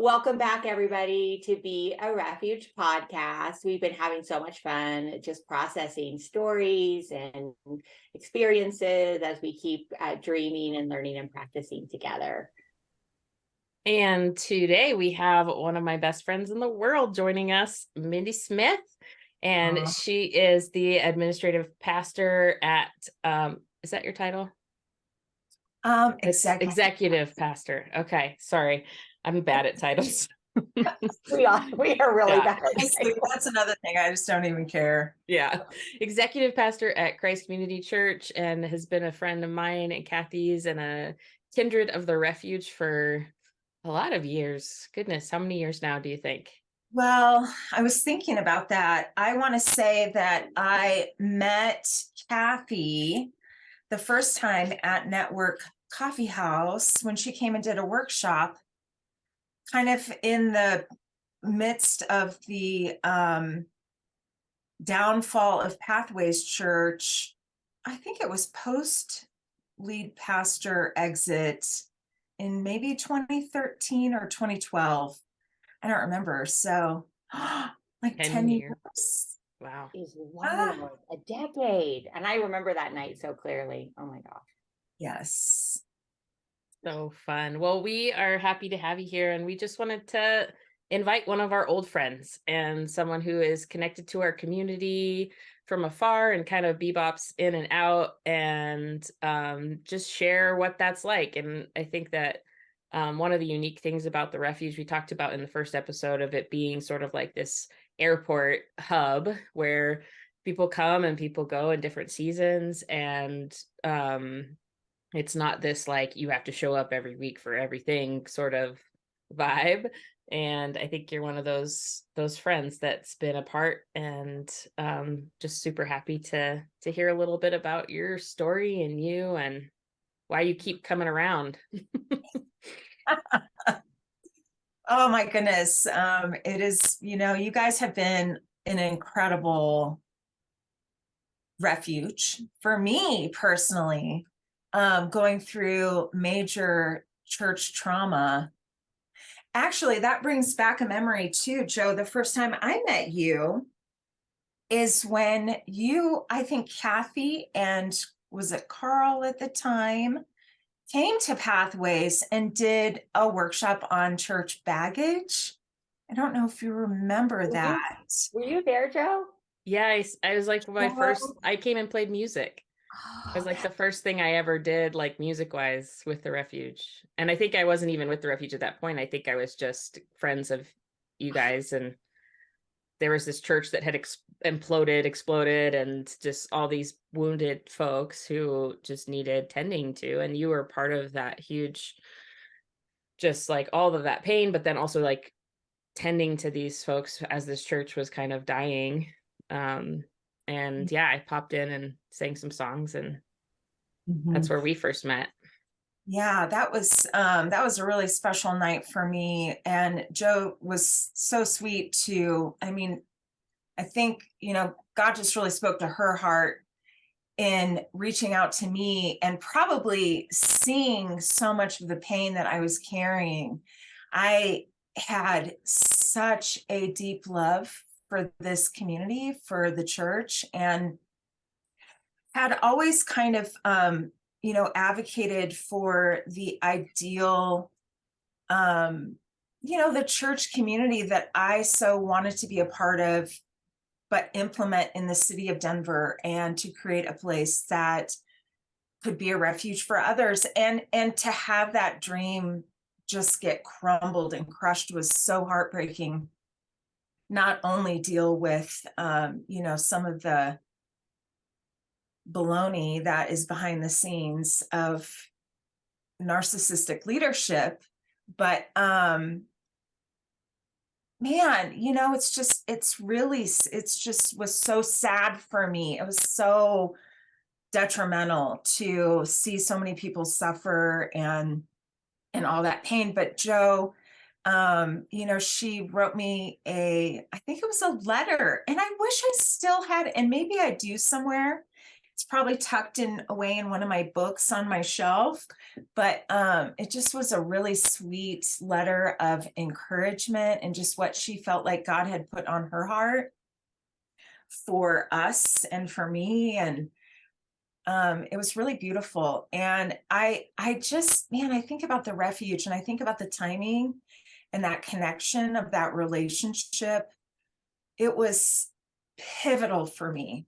Welcome back, everybody, to Be a Refuge podcast. We've been having so much fun just processing stories and experiences as we keep dreaming and learning and practicing together. And today we have one of my best friends in the world joining us, Minde Smyth. And she is the administrative pastor at, is that your title? Executive pastor. Okay, sorry. I'm bad at titles. we are really bad. That's another thing. I just don't even care. Yeah. Executive pastor at Christ Community Church, and has been a friend of mine and Kathy's and a kindred of the Refuge for a lot of years. Goodness, how many years now do you think? Well, I was thinking about that. I want to say that I met Kathy the first time at Network Coffee House when she came and did a workshop, kind of in the midst of the downfall of Pathways Church. I think it was post lead pastor exit in maybe 2013 or 2012. I don't remember. So like 10 years. Wow. A decade. And I remember that night so clearly. Oh my gosh. Yes. So fun. Well, we are happy to have you here, and we just wanted to invite one of our old friends and someone who is connected to our community from afar and kind of bebops in and out, and just share what that's like. And I think that one of the unique things about the Refuge, we talked about in the first episode of it being sort of like this airport hub where people come and people go in different seasons, and it's not this like you have to show up every week for everything sort of vibe. And I think you're one of those friends that's been a part, and just super happy to hear a little bit about your story and you and why you keep coming around. Oh my goodness. It is, you guys have been an incredible refuge for me personally, going through major church trauma. Actually, that brings back a memory too, Joe. The first time I met you is when you, I think Kathy and was it Carl at the time, came to Pathways and did a workshop on church baggage. I don't know if you remember that. Were you there, Joe? Yeah, I was like I came and played music. It was like the first thing I ever did, like music wise, with the Refuge. And I think I wasn't even with the Refuge at that point. I think I was just friends of you guys. And there was this church that had exploded, and just all these wounded folks who just needed tending to. And you were part of that huge, just like all of that pain, but then also like tending to these folks as this church was kind of dying. And yeah, I popped in and sang some songs, and that's where we first met. Yeah, that was a really special night for me. And Joe was so sweet too. I mean, I think, God just really spoke to her heart in reaching out to me and probably seeing so much of the pain that I was carrying. I had such a deep love for this community, for the church, and had always kind of, advocated for the ideal, the church community that I so wanted to be a part of, but implement in the city of Denver, and to create a place that could be a refuge for others. And to have that dream just get crumbled and crushed was so heartbreaking. Not only deal with, some of the baloney that is behind the scenes of narcissistic leadership, but man, it's just was so sad for me. It was so detrimental to see so many people suffer and all that pain. But Joe, she wrote me I think it was a letter, and I wish I still had, and maybe I do somewhere. It's probably tucked in away in one of my books on my shelf, but it just was a really sweet letter of encouragement and just what she felt like God had put on her heart for us and for me. And it was really beautiful. And I just, man, I think about the refuge and I think about the timing and that connection of that relationship. It was pivotal for me.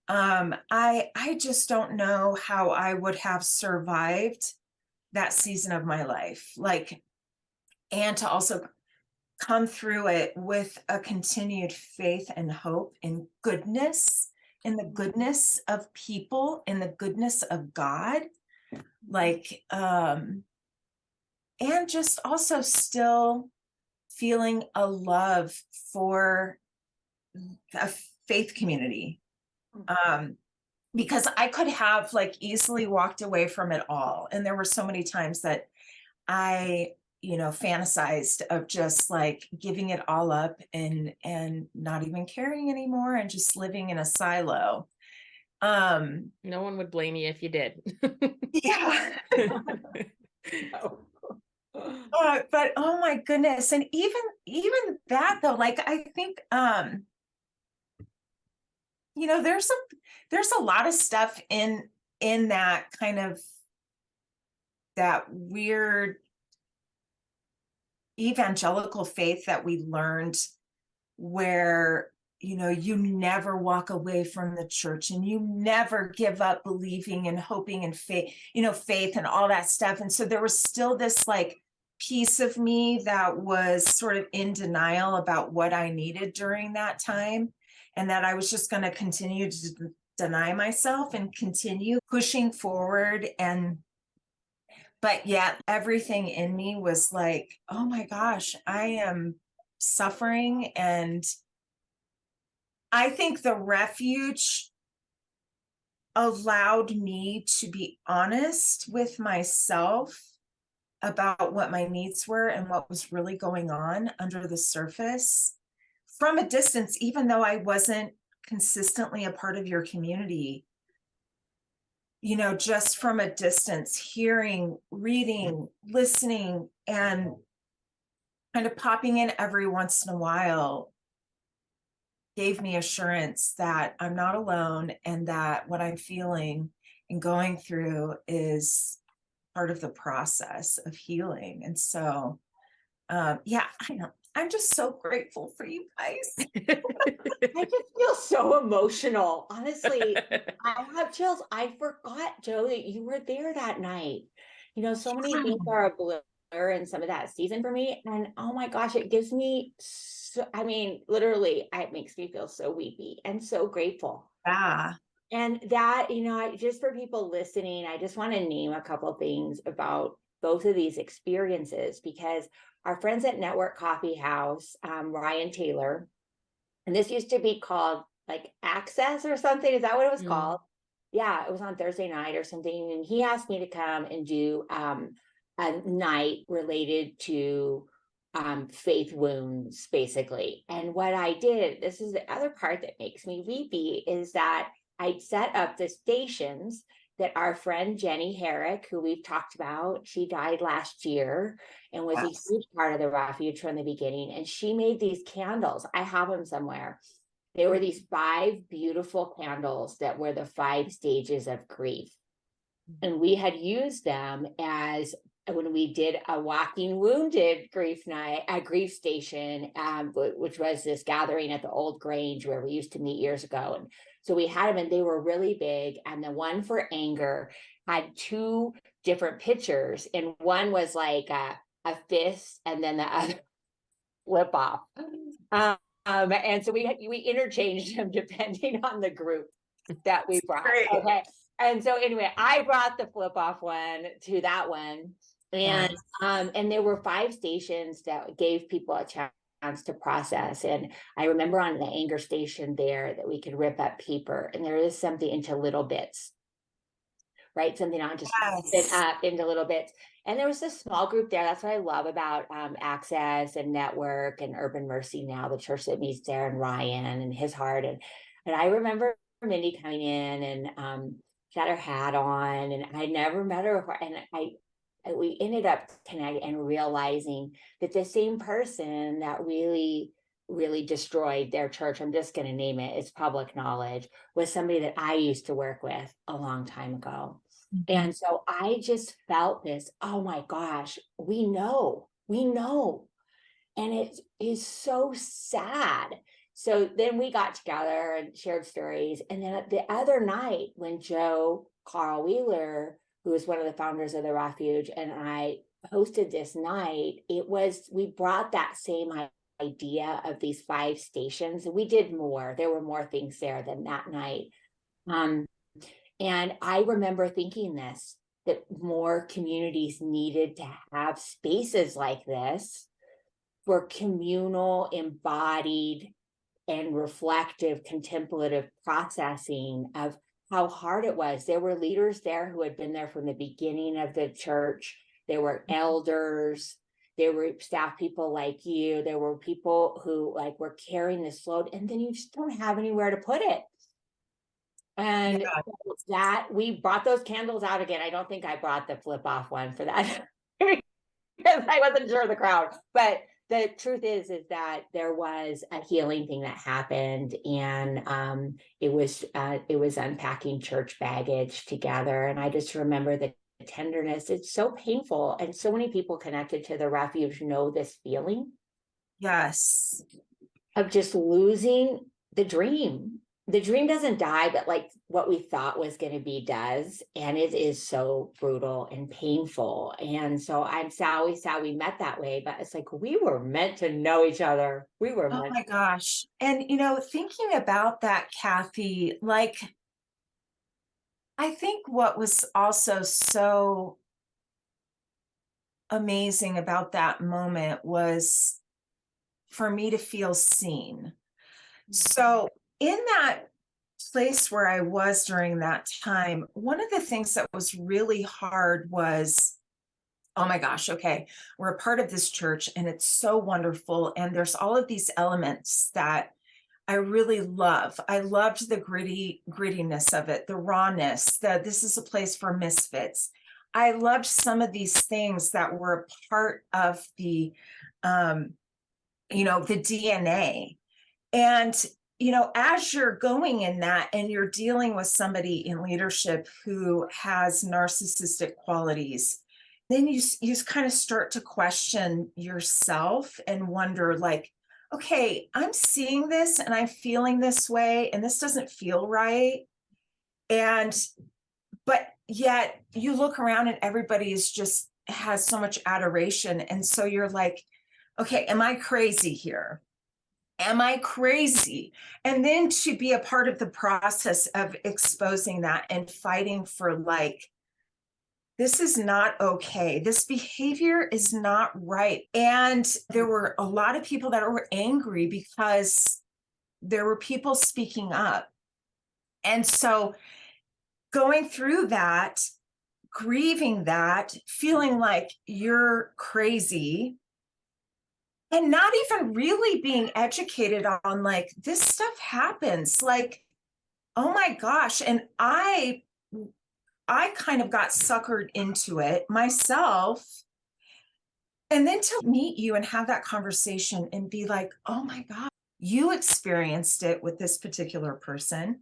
I just don't know how I would have survived that season of my life. Like, and to also come through it with a continued faith and hope and goodness, in the goodness of people, in the goodness of God. Like, and just also still feeling a love for a faith community. Because I could have like easily walked away from it all. And there were so many times that I, fantasized of just like giving it all up and not even caring anymore and just living in a silo. No one would blame you if you did. Yeah. But oh my goodness. And even that though, like I think there's a lot of stuff in that kind of that weird evangelical faith that we learned where you never walk away from the church and you never give up believing and hoping and faith and all that stuff. And so there was still this like piece of me that was sort of in denial about what I needed during that time, and that I was just going to continue to deny myself and continue pushing forward. But yet everything in me was like, oh my gosh, I am suffering. And I think the refuge allowed me to be honest with myself about what my needs were and what was really going on under the surface from a distance, even though I wasn't consistently a part of your community. Just from a distance, hearing, reading, listening, and kind of popping in every once in a while gave me assurance that I'm not alone and that what I'm feeling and going through is part of the process of healing. And so, yeah, I know. I'm just so grateful for you guys. I just feel so emotional. Honestly, I have chills. I forgot, Joe, that you were there that night. So many things are a blur in some of that season for me. And oh my gosh, it gives me literally, it makes me feel so weepy and so grateful. Yeah. And that, just for people listening, I just want to name a couple of things about both of these experiences, because our friends at Network Coffee House, Ryan Taylor, and this used to be called like Access or something. Is that what it was called? Yeah, it was on Thursday night or something. And he asked me to come and do a night related to faith wounds, basically. And what I did, this is the other part that makes me weepy, is that I set up the stations that our friend Jenny Herrick, who we've talked about, she died last year and was a huge part of the refuge from the beginning. And she made these candles. I have them somewhere. They were these 5 beautiful candles that were the 5 stages of grief. And we had used them as when we did a Walking Wounded grief night, a grief station, which was this gathering at the old Grange where we used to meet years ago. And so we had them and they were really big. And the one for anger had 2 different pictures. And one was like a fist and then the other flip off. And so we interchanged them depending on the group that we brought. Great. Okay. And so anyway, I brought the flip off one to that one. And and there were 5 stations that gave people a chance to process. And I remember on the anger station there that we could rip up paper, and there is something into little bits, right? Something on just fit up into little bits. And there was this small group there. That's what I love about Access and Network and Urban Mercy now, the church that meets there, and Ryan and his heart. And I remember Minde coming in, and she had her hat on, and I never met her before, and we ended up connecting and realizing that the same person that really destroyed their church, I'm just going to name it, it's public knowledge, was somebody that I used to work with a long time ago. And so I just felt this, oh my gosh, we know. And it is so sad. So then we got together and shared stories. And then the other night, when Joe Carl Wheeler, who was one of the founders of the Refuge, and I hosted this night, we brought that same idea of these 5 stations. We did more. There were more things there than that night. And I remember thinking that more communities needed to have spaces like this for communal, embodied, and reflective, contemplative processing of how hard it was. There were leaders there who had been there from the beginning of the church. There were elders. There were staff people like you. There were people who were carrying this load, and then you just don't have anywhere to put it. And that we brought those candles out again. I don't think I brought the flip off one for that because I wasn't sure of the crowd. But the truth is that there was a healing thing that happened, and it was unpacking church baggage together. And I just remember the tenderness. It's so painful, and so many people connected to the Refuge know this feeling. Yes. Of just losing the dream. The dream doesn't die, but what we thought was going to be does. And it is so brutal and painful. And so I'm sad we met that way, but it's we were meant to know each other. We were Oh my gosh. And, thinking about that, Kathy, I think what was also so amazing about that moment was for me to feel seen. So in that place where I was during that time, one of the things that was really hard was, oh my gosh, okay, we're a part of this church and it's so wonderful. And there's all of these elements that I really love. I loved the grittiness of it, the rawness, this is a place for misfits. I loved some of these things that were a part of the DNA. And as you're going in that and you're dealing with somebody in leadership who has narcissistic qualities, then you kind of start to question yourself and wonder, okay, I'm seeing this and I'm feeling this way, and this doesn't feel right. But yet you look around and everybody has so much adoration. And so you're like, okay, am I crazy here? Am I crazy? And then to be a part of the process of exposing that and fighting for this is not okay. This behavior is not right. And there were a lot of people that were angry because there were people speaking up. And so going through that, grieving that, feeling like you're crazy, and not even really being educated on this stuff happens, oh my gosh. And I kind of got suckered into it myself. And then to meet you and have that conversation and be like, oh my God, you experienced it with this particular person.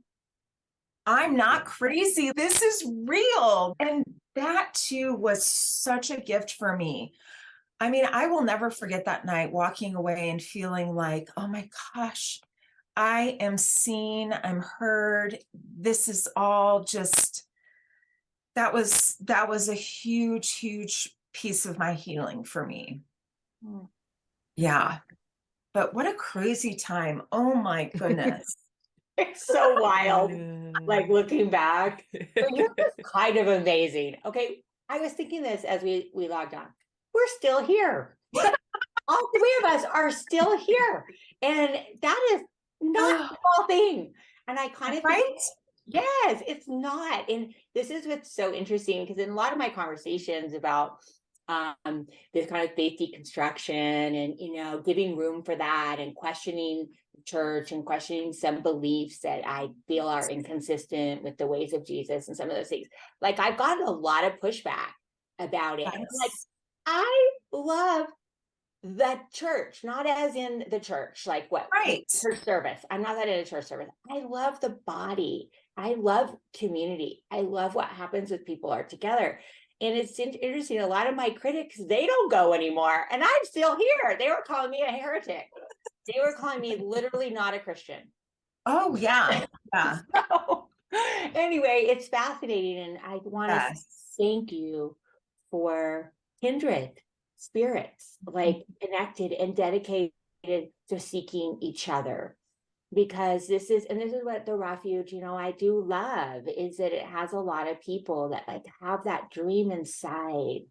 I'm not crazy. This is real. And that too was such a gift for me. I mean, I will never forget that night walking away and feeling like, oh my gosh, I am seen, I'm heard. This is all just, that was a huge, huge piece of my healing for me. Yeah. But what a crazy time. Oh my goodness. It's so wild. Looking back, but you're kind of amazing. Okay. I was thinking this as we logged on. We're still here. All 3 of us are still here. And that is not a small thing. And I kind of think, yes, it's not. And this is what's so interesting, because in a lot of my conversations about this kind of faith deconstruction and, giving room for that and questioning the church and questioning some beliefs that I feel are inconsistent with the ways of Jesus and some of those things. Like, I've gotten a lot of pushback about it. And I'm like, I love the church, not as in the church, like what church service. I'm not that in a church service. I love the body. I love community. I love what happens with people are together. And it's interesting. A lot of my critics, they don't go anymore. And I'm still here. They were calling me a heretic. They were calling me literally not a Christian. Oh, yeah. Yeah. So, anyway, it's fascinating. And I want to thank you for kindred spirits, like connected and dedicated to seeking each other, because this is what the refuge, I do love, is that it has a lot of people that like have that dream inside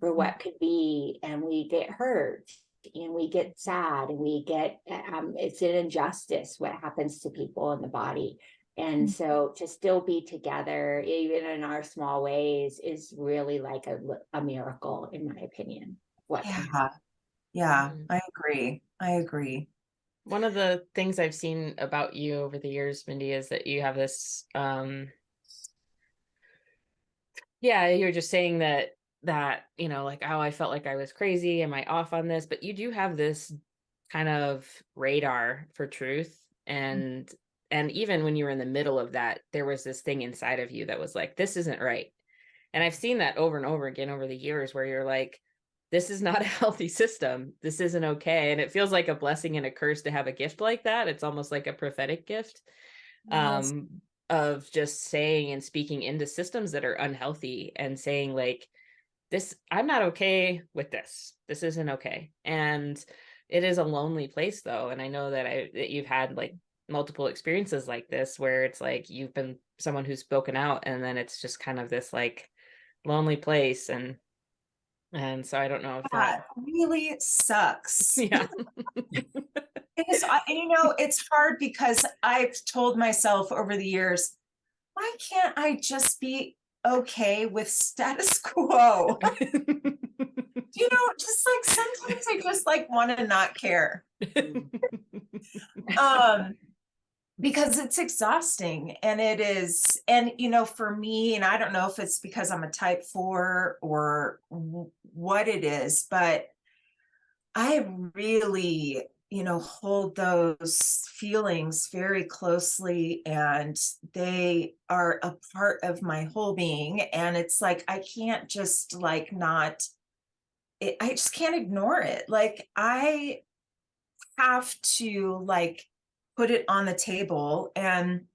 for what could be, and we get hurt and we get sad and we get it's an injustice what happens to people in the body. And so to still be together, even in our small ways, is really like a miracle, in my opinion. Yeah, I agree. One of the things I've seen about you over the years, Minde, is that you have this, you're just saying that, like, oh, I felt like I was crazy. Am I off on this? But you do have this kind of radar for truth. And even when you were in the middle of that, there was this thing inside of you that was like, this isn't right. And I've seen that over and over again over the years, where you're like, this is not a healthy system. This isn't okay. And it feels like a blessing and a curse to have a gift like that. It's almost like a prophetic gift, of just saying and speaking into systems that are unhealthy and saying like, this, I'm not okay with this. This isn't okay. And it is a lonely place though. And I know that you've had like multiple experiences like this, where it's like, you've been someone who's spoken out, and then it's just kind of this like lonely place. And so I don't know if that really sucks. Yeah. It's hard because I've told myself over the years, why can't I just be okay with status quo? Just like sometimes I just like want to not care. Because it's exhausting, and it is. And, for me, and I don't know if it's because I'm a type 4 or what it is, but I really, hold those feelings very closely, and they are a part of my whole being. And it's like, I can't just like I just can't ignore it. Like, I have to like put it on the table. And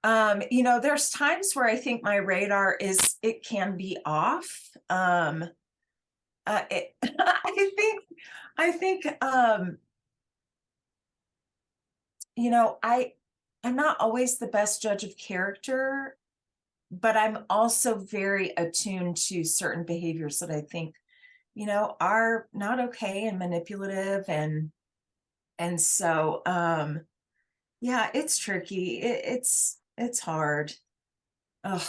there's times where I think my radar it can be off. I think I'm not always the best judge of character, but I'm also very attuned to certain behaviors that I think are not okay and manipulative. And so, it's tricky. It's hard. Ugh.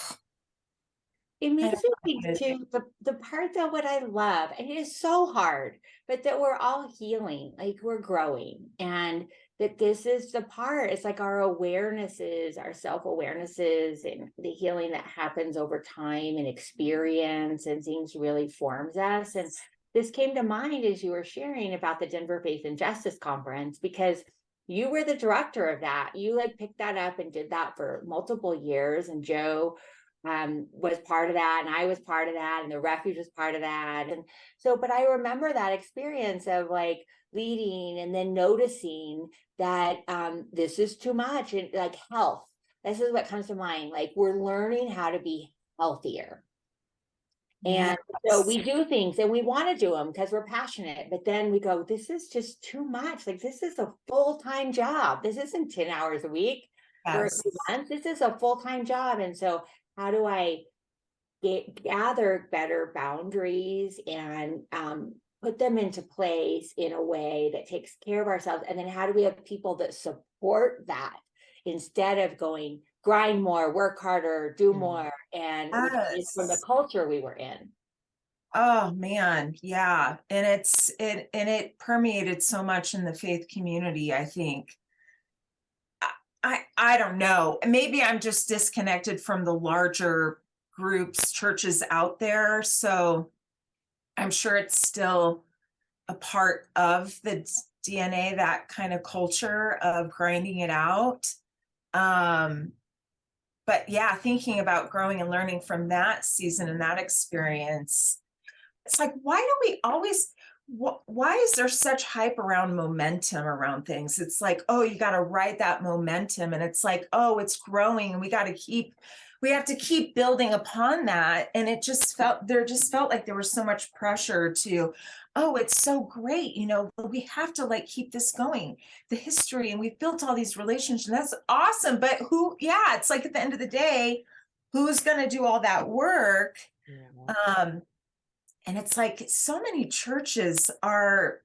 It makes me think too, the part that what I love, and it is so hard, but that we're all healing, like we're growing, and that this is the part, it's like our awarenesses, our self-awarenesses, and the healing that happens over time and experience and things really forms us. And this came to mind as you were sharing about the Denver Faith and Justice Conference, because you were the director of that. You like picked that up and did that for multiple years, and Joe was part of that, and I was part of that, and the Refuge was part of that. And so, but I remember that experience of like leading and then noticing that this is too much, and like health, this is what comes to mind. Like, we're learning how to be healthier. And so we do things and we want to do them because we're passionate, but then we go, this is just too much. Like, this is a full-time job. This isn't 10 hours a week for 2 months. This is a full-time job. And so how do I gather better boundaries and put them into place in a way that takes care of ourselves? And then how do we have people that support that instead of going, grind more, work harder, do more, and from the culture we were in? Oh man, yeah. And it permeated so much in the faith community, I think. I don't know. Maybe I'm just disconnected from the larger groups, churches out there. So I'm sure it's still a part of the DNA, that kind of culture of grinding it out. But yeah, thinking about growing and learning from that season and that experience, it's like, why do we always, why is there such hype around momentum around things? It's like, oh, you got to ride that momentum. And it's like, oh, it's growing and we have to keep building upon that. And there just felt like there was so much pressure to, oh, it's so great. We have to like keep this going, the history, and we've built all these relationships. And that's awesome. But it's like at the end of the day, who's going to do all that work? Yeah. And it's like so many churches are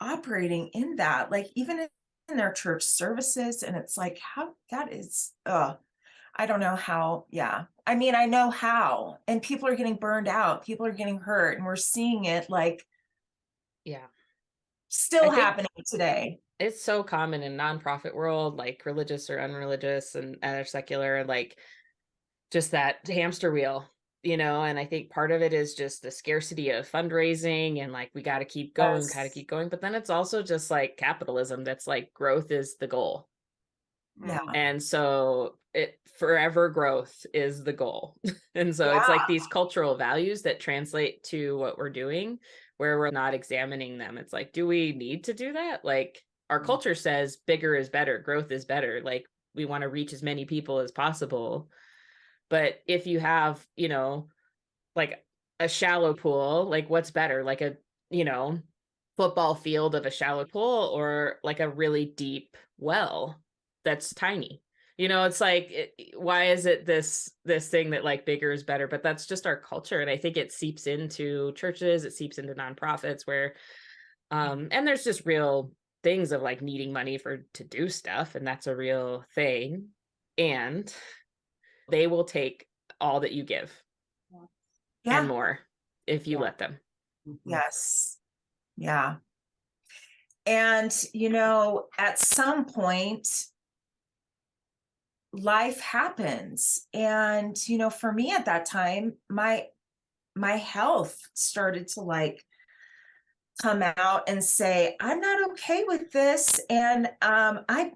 operating in that, like even in their church services. And it's like, how that is, I don't know how. Yeah. I mean, I know how, and people are getting burned out. People are getting hurt, and we're seeing it like, Yeah. still happening today. It's so common in nonprofit world, like religious or unreligious and secular, like just that hamster wheel, and I think part of it is just the scarcity of fundraising and like we got to keep going, but then it's also just like capitalism that's like growth is the goal. Yeah. And so it forever growth is the goal. And so it's like these cultural values that translate to what we're doing where we're not examining them. It's like, do we need to do that? Like our culture says bigger is better, growth is better. Like we want to reach as many people as possible. But if you have, like a shallow pool, like what's better? Like a, football field of a shallow pool or like a really deep well that's tiny? It's like, why is it this thing that like bigger is better? But that's just our culture. And I think it seeps into churches, it seeps into nonprofits where, and there's just real things of like needing money to do stuff. And that's a real thing. And they will take all that you give and more if you let them. Yes. Yeah. And, at some point, life happens. And, for me at that time, my health started to like come out and say, I'm not okay with this. And I,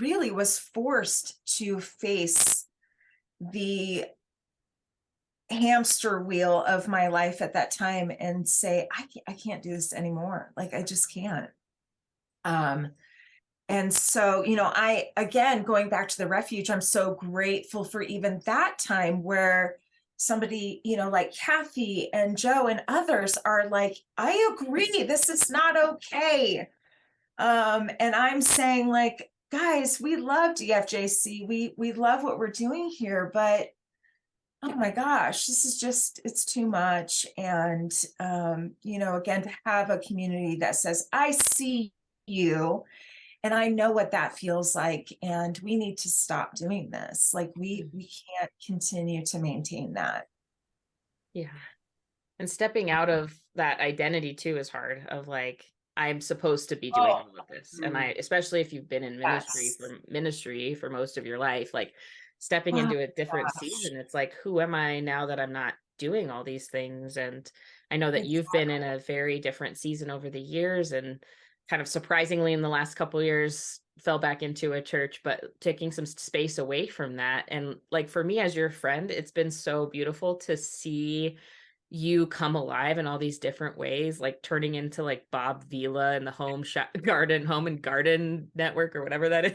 really was forced to face the hamster wheel of my life at that time and say, I can't do this anymore. Like, I just can't. And so, again, going back to the refuge, I'm so grateful for even that time where somebody, like Kathy and Joe and others are like, I agree, this is not okay. And I'm saying like, guys, we love DFJC. We love what we're doing here, but oh my gosh, this is just, it's too much. And, again, to have a community that says, I see you and I know what that feels like. And we need to stop doing this. Like we can't continue to maintain that. Yeah. And stepping out of that identity too is hard of like, I'm supposed to be doing all of this. And especially if you've been in ministry for most of your life, like stepping into a different season, it's like, who am I now that I'm not doing all these things? And I know that you've been in a very different season over the years and kind of surprisingly in the last couple of years fell back into a church, but taking some space away from that. And like, for me as your friend, it's been so beautiful to see you come alive in all these different ways, like turning into like Bob Vila and the home and garden network or whatever that is.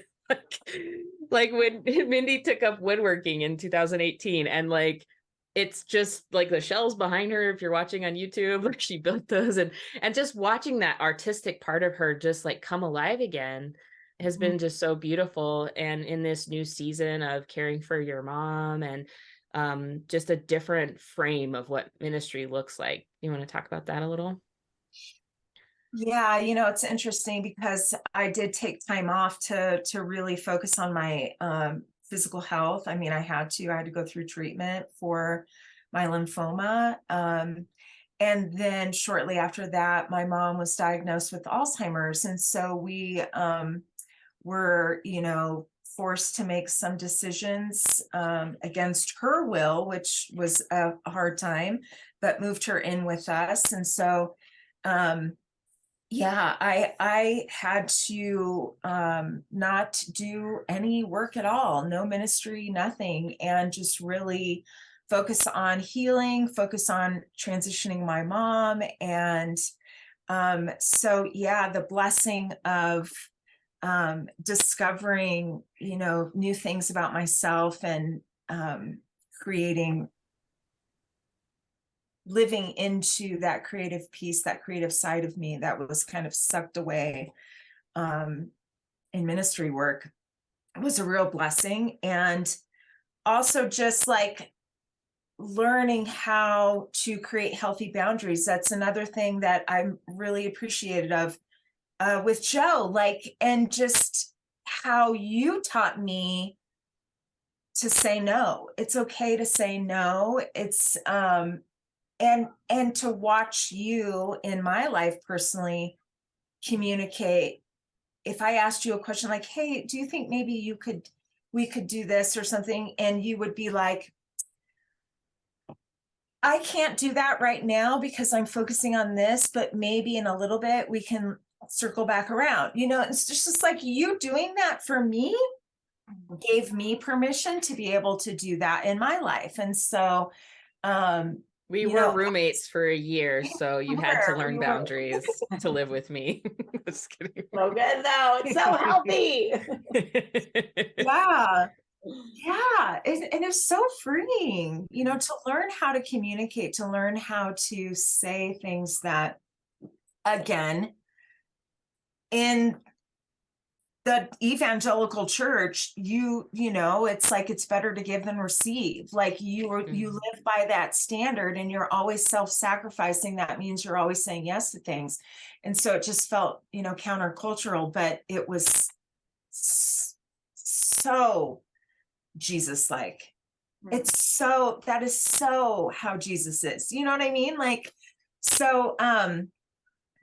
like when Mindy took up woodworking in 2018 and like, it's just like the shelves behind her. If you're watching on YouTube, like she built those and just watching that artistic part of her just like come alive again has been just so beautiful. And in this new season of caring for your mom and just a different frame of what ministry looks like. You want to talk about that a little? Yeah, it's interesting because I did take time off to really focus on my physical health. I mean, I had to go through treatment for my lymphoma. And then shortly after that, my mom was diagnosed with Alzheimer's. And so we were, forced to make some decisions against her will, which was a hard time, but moved her in with us. And so, I had to not do any work at all, no ministry, nothing, and just really focus on healing, focus on transitioning my mom. And the blessing of discovering, new things about myself and living into that creative piece, that creative side of me that was kind of sucked away in ministry work, was a real blessing. And also just like learning how to create healthy boundaries. That's another thing that I'm really appreciative of with Joe, and just how you taught me to say no. It's okay to say no. It's and to watch you in my life personally communicate. If I asked you a question like, hey, do you think maybe we could do this or something? And you would be like, I can't do that right now because I'm focusing on this, but maybe in a little bit we can circle back around. It's just like you doing that for me gave me permission to be able to do that in my life. And so we were roommates for a year, so you had to learn boundaries to live with me. Just kidding. So good though. It's so healthy. Yeah. And it's so freeing, to learn how to communicate, to learn how to say things that, again, in the evangelical church, it's like it's better to give than receive. Like you live by that standard, and you're always self-sacrificing. That means you're always saying yes to things. And so it just felt, countercultural, but it was so Jesus-like. That is so how Jesus is. You know what I mean? Like, so,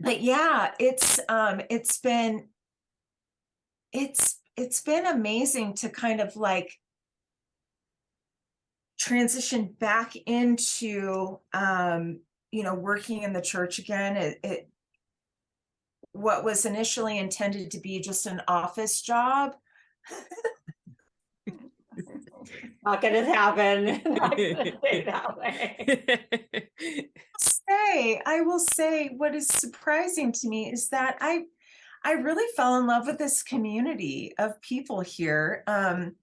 but yeah, it's been amazing to kind of like transition back into, working in the church again. What was initially intended to be just an office job. Not gonna happen. Not gonna stay that way. I will say what is surprising to me is that I really fell in love with this community of people here. And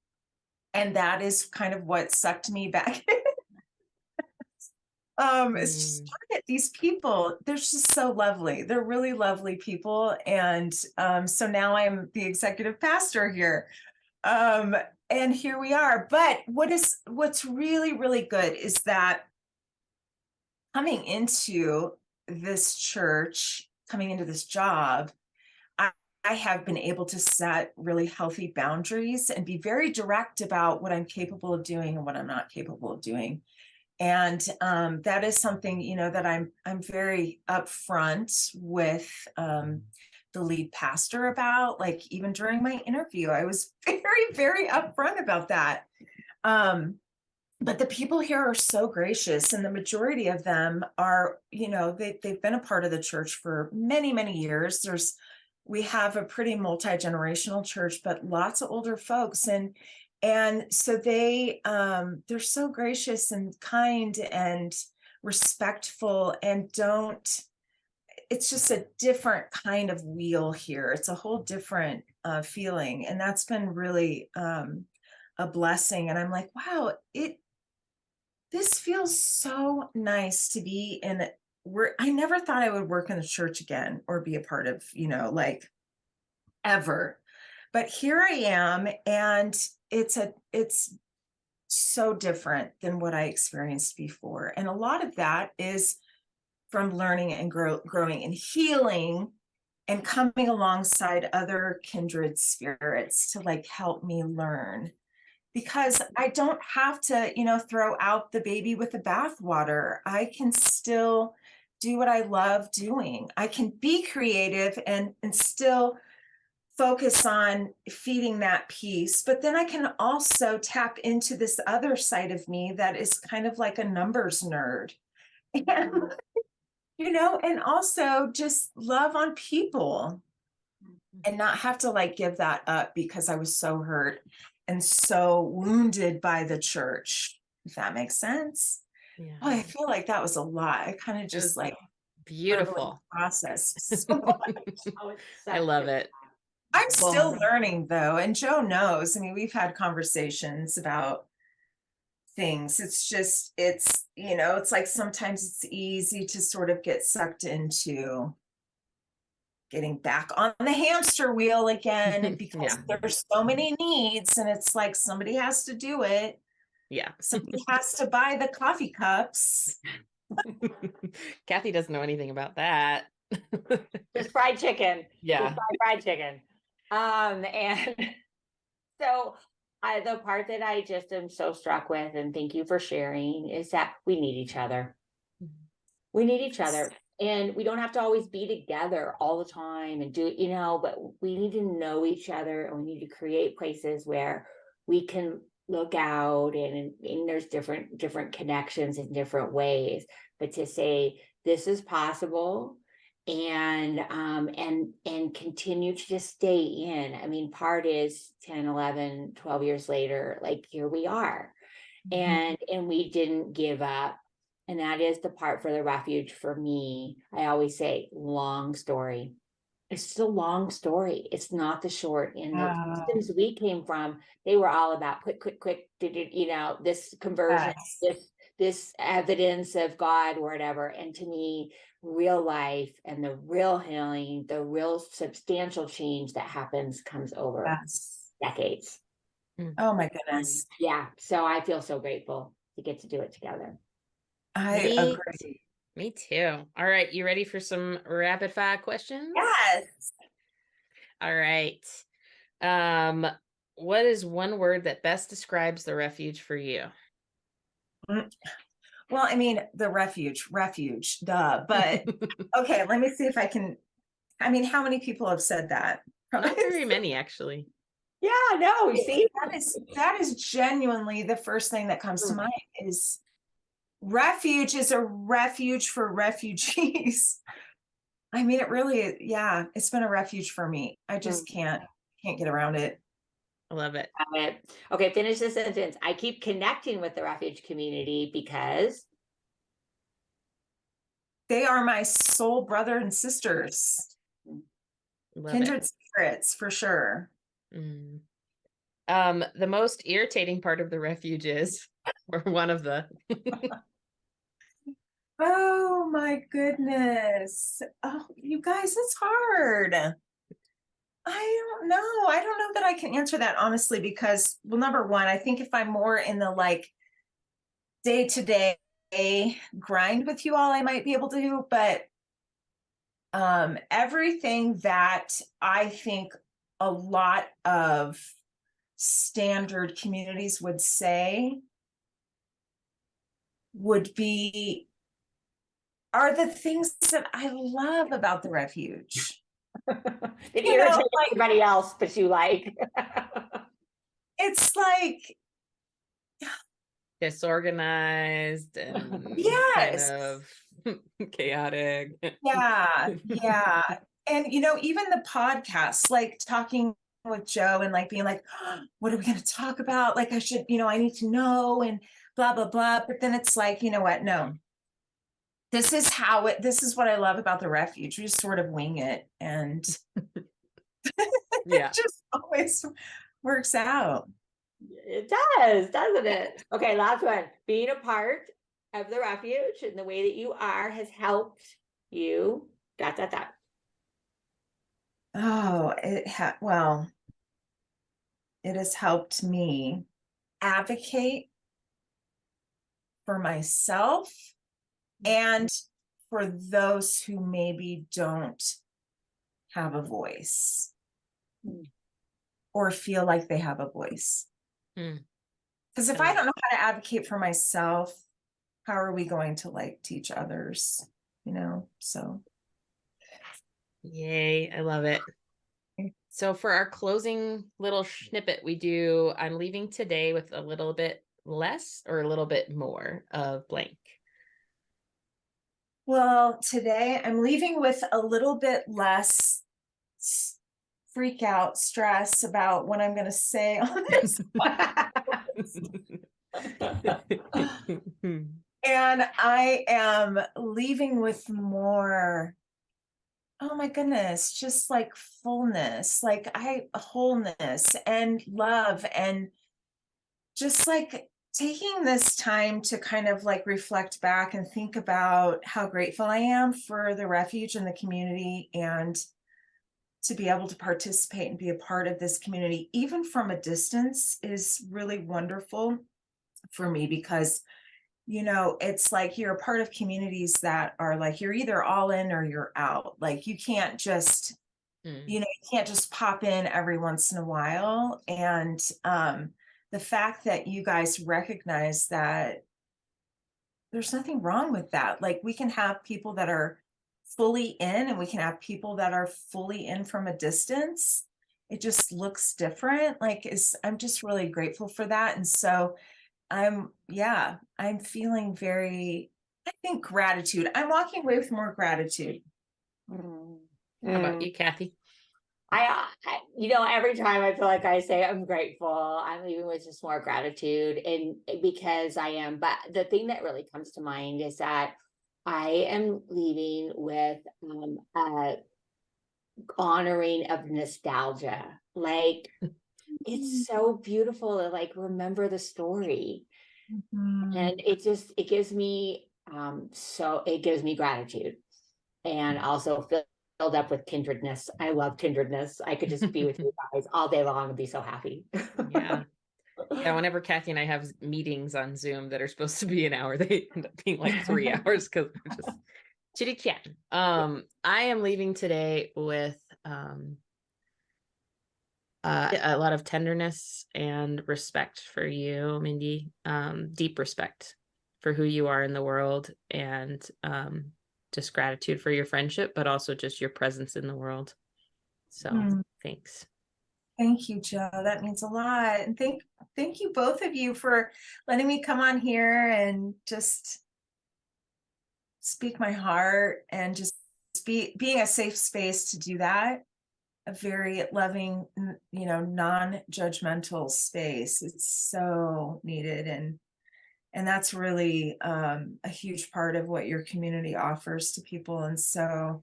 that is kind of what sucked me back. It's just these people, they're just so lovely. They're really lovely people. And so now I'm the executive pastor here. And here we are. But what's really, really good is that coming into this church, coming into this job, I have been able to set really healthy boundaries and be very direct about what I'm capable of doing and what I'm not capable of doing. And that is something, that I'm very upfront with the lead pastor about. Like even during my interview, I was very, very upfront about that. But the people here are so gracious, and the majority of them are, they've been a part of the church for many, many years. We have a pretty multi-generational church, but lots of older folks. And so they're so gracious and kind and respectful, and it's just a different kind of wheel here. It's a whole different feeling. And that's been really a blessing. And I'm like, wow, this feels so nice to be in I never thought I would work in the church again or be a part of, ever. But here I am, and it's so different than what I experienced before. And a lot of that is from learning and growing and healing and coming alongside other kindred spirits to like help me learn because I don't have to, throw out the baby with the bathwater. I can still do what I love doing. I can be creative and still focus on feeding that piece, but then I can also tap into this other side of me that is kind of like a numbers nerd. And, and also just love on people and not have to like give that up because I was so hurt and so wounded by the church, if that makes sense. Yeah. Oh, I feel like that was a lot. I kind of just like beautiful process so I love it. I'm still learning though, and Joe knows. I mean, we've had conversations about things. It's just, it's like sometimes it's easy to sort of get sucked into getting back on the hamster wheel again because there's so many needs, and it's like somebody has to do it. Yeah. Somebody has to buy the coffee cups. Kathy doesn't know anything about that. Just fried chicken. Yeah. Just fried chicken. And so the part that I just am so struck with, and thank you for sharing, is that we need each other. We need each other. And we don't have to always be together all the time and do, but we need to know each other, and we need to create places where we can look out and there's different connections in different ways, but to say this is possible and continue to just stay in. I mean, part is 10, 11, 12 years later, like here we are. And we didn't give up. And that is the part for the refuge for me. I always say long story. It's just a long story. It's not the short. And the systems we came from, they were all about quick, this conversion, this evidence of God or whatever. And to me, real life and the real healing, the real substantial change that happens comes over decades. Oh my goodness. Yeah. So I feel so grateful to get to do it together. I agree. Me too. All right. You ready for some rapid fire questions? Yes. All right. What is one word that best describes the refuge for you? Well, I mean, the refuge, duh. But okay, let me see if I can. I mean, how many people have said that? Not very many, actually. Yeah, no, see, that is genuinely the first thing that comes to mind is refuge is a refuge for refugees. I mean, it really, yeah, it's been a refuge for me. I just can't get around it. I love it. Okay, finish the sentence. I keep connecting with the refuge community because they are my soul brother and sisters. Kindred spirits, for sure. The most irritating part of the refuge is, or one of the oh my goodness. Oh, you guys, it's hard. I don't know that I can answer that honestly, because, well, number one, I think if I'm more in the like day-to-day grind with you all, I might be able to do, but everything that I think a lot of standard communities would say are the things that I love about the refuge. It irritates everybody else, but you like. It's like disorganized and kind of chaotic. Yeah. And even the podcasts, like talking with Joe and like being like, oh, what are we going to talk about? Like I should, I need to know and blah, blah, blah. But then it's like, you know what? No. This is what I love about the refuge. We just sort of wing it, and it just always works out. It does, doesn't it? Okay, last one. Being a part of the refuge and the way that you are has helped you. Oh, it has helped me advocate for myself and for those who maybe don't have a voice or feel like they have a voice. Because if I don't know how to advocate for myself, how are we going to like teach others, you know? So. Yay, I love it. So for our closing little snippet, we do, I'm leaving today with a little bit less or a little bit more of blank. Well, today I'm leaving with a little bit less freak out, stress about what I'm going to say on this. And I am leaving with more, oh my goodness, just like fullness, like wholeness and love, and just like taking this time to kind of like reflect back and think about how grateful I am for the refuge and the community, and to be able to participate and be a part of this community, even from a distance, is really wonderful for me, because you know, it's like you're a part of communities that are like, you're either all in or you're out. Like you can't just, you know, you can't just pop in every once in a while. And the fact that you guys recognize that there's nothing wrong with that. Like we can have people that are fully in, and we can have people that are fully in from a distance. It just looks different. I'm just really grateful for that. And so I'm feeling very, I think, gratitude. I'm walking away with more gratitude. How about you, Kathy? You know, every time I feel like I say I'm grateful, I'm leaving with just more gratitude, and because I am. But the thing that really comes to mind is that I am leaving with a honoring of nostalgia. Like it's so beautiful to like remember the story. And it gives me it gives me gratitude, and also filled up with kindredness. I love kindredness. I could just be with you guys all day long and be so happy. Yeah. Whenever Kathy and I have meetings on Zoom that are supposed to be an hour, they end up being like 3 hours because we're just chitty chat. I am leaving today with a lot of tenderness and respect for you, Minde. Deep respect for who you are in the world, and just gratitude for your friendship, but also just your presence in the world. So thanks. Thank you, Joe. That means a lot. And thank you both of you for letting me come on here and just speak my heart, and just being a safe space to do that. A very loving, you know, non-judgmental space. It's so needed. And that's really a huge part of what your community offers to people. And so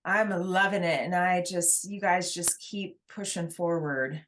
I'm loving it. And you guys just keep pushing forward.